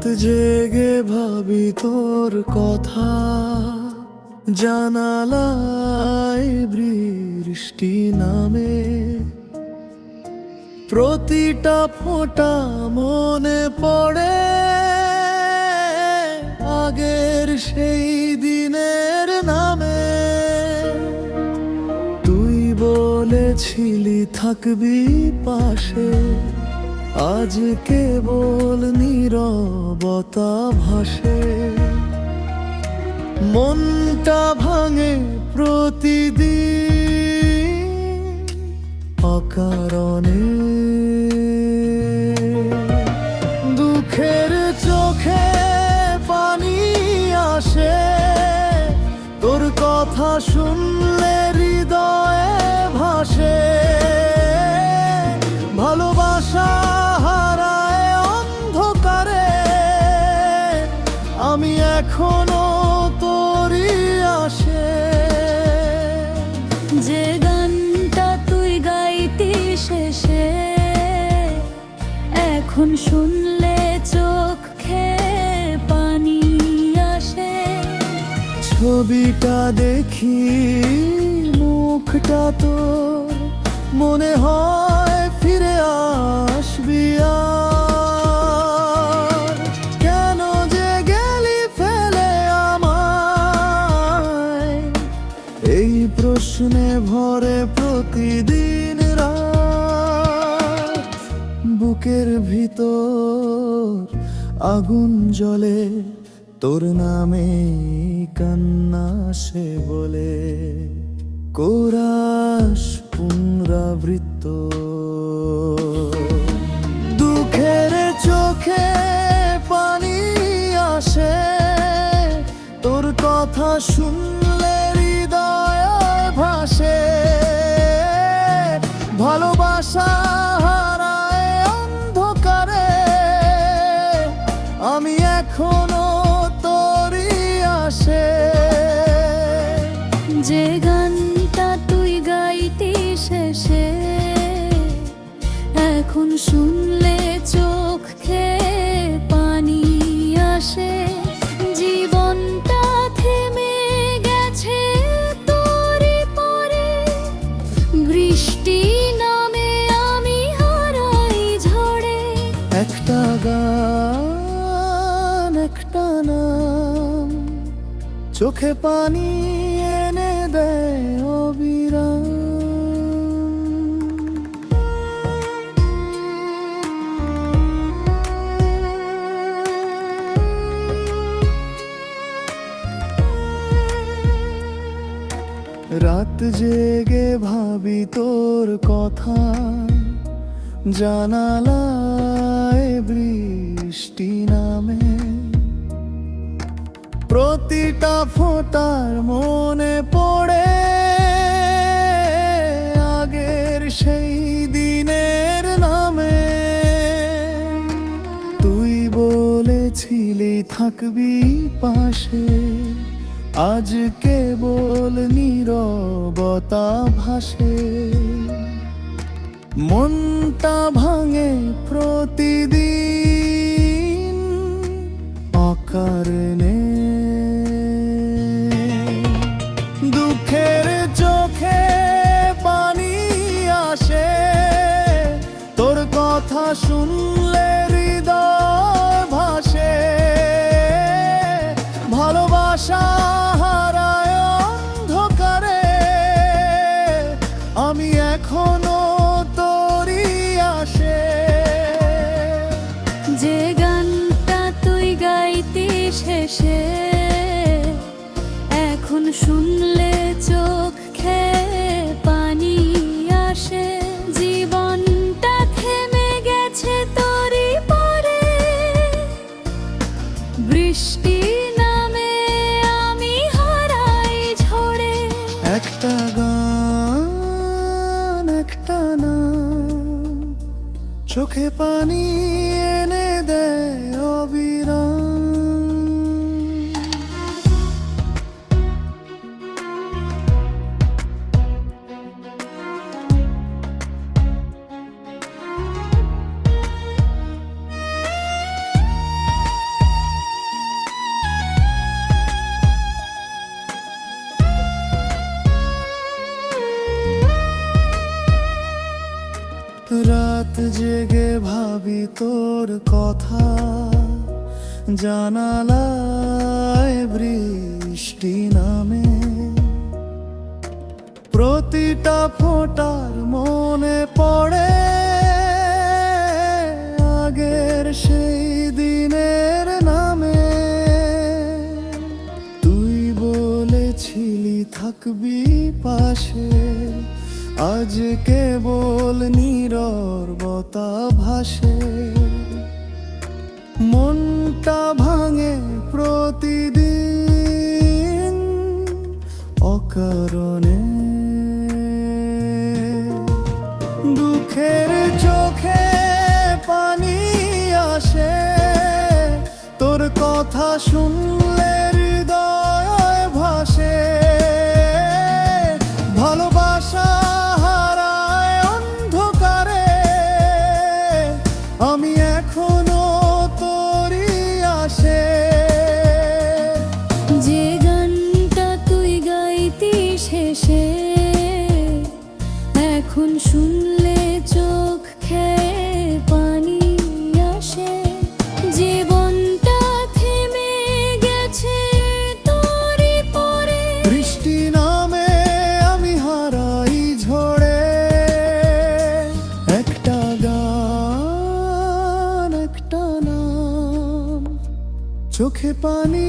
রাত জেগে ভাবি তোর কথা, জানালায় বৃষ্টি নামে, প্রতিটা ফোঁটা মনে পড়ে আগের সেই দিনের নামে। তুই বলেছিলি থাকবি পাশে, আজ কেবল নীরবতা ভাসে। মনটা ভাঙে প্রতিদিন অকারণে, দুঃখের চোখে পানি আসে, তোর কথা শুনলে হৃদয়ে ভাসে। ভালোবাসা হারায় অন্ধকারে, আমি এখনো তোরই আসে। যে গানটা তুই গাইতি শেষে, এখন শুনলে চোখে পানি আসে। ছবিটা দেখি মুখটা তোর, মনে হয় ফিরে আসবি আর। কেন যে গেলি ফেলে আমায়, এই প্রশ্নে ভরে প্রতিদিন রাত। বুকের ভিতর আগুন জ্বলে, তোর নামে কান্না সে বলে। কোরাস পুনরাবৃত্ত, দুঃখের চোখে পানি আসে, তোর কথা শুনলে হৃদয় ভাসে। ভালোবাসা হারায় অন্ধকারে, আমি এখনো তোরই আসে। যে গানটা তুই গাইতি শেষে, এখন শুনলে চোখে পানি আসে। জীবনটা থেমে গেছে তোরই পরে, বৃষ্টি নামে আমি হারাই ঝড়ে। একটা গান, একটা নাম, চোখে পানি এনে দেয় অবিরাম। রাত জেগে ভাবি তোর কথা, জানালায় বৃষ্টি নামে, প্রতিটা ফোঁটার মনে পড়ে আগের সেই দিনের নামে। তুই বলেছিলি থাকবি পাশে, আজ কেবল নীরবতা ভাসে। মনটা ভাঙে প্রতিদিন অকারণে, দুঃখের চোখে পানি আসে, তোর কথা শুনলে হৃদয় ভাসে। ভালোবাসা হারায় অন্ধকারে, আমি এখনো তোরই আসে। যে গানটা তুই গাইতি শেষে, এখন শুনলে চোখে পানি আসে। জীবনটা থেমে গেছে তোরই পরে, বৃষ্টি নামে আমি হারাই ঝড়ে। একটা গান, একটা নাম, চোখে পানি এনে দেয় অবিরাম। জেগে ভাবি তোর কথা, জানালায় বৃষ্টি নামে, প্রতিটা ফোঁটার মনে পড়ে আগের সেই দিনের নামে। তুই বলেছিলি থাকবি পাশে, আজ কেবল নীরবতা ভাসে। মনটা ভাঙে প্রতিদিন অকারণে, দুঃখের চোখে পানি আসে, তোর কথা শুনলে হৃদয় ভাসে। ভালোবাসা হারায় অন্ধকারে, আমি এখনো তোরই আসে। যে গানটা তুই গাইতি শেষে, এখন শুনলে চোখ খেয়ে পানি আসে। জীবনটা থেমে গেছে তোরই পরে, বৃষ্টি নামে আমি হারাই ঝড়ে। একটা গান, একটা নাম, চোখে পানি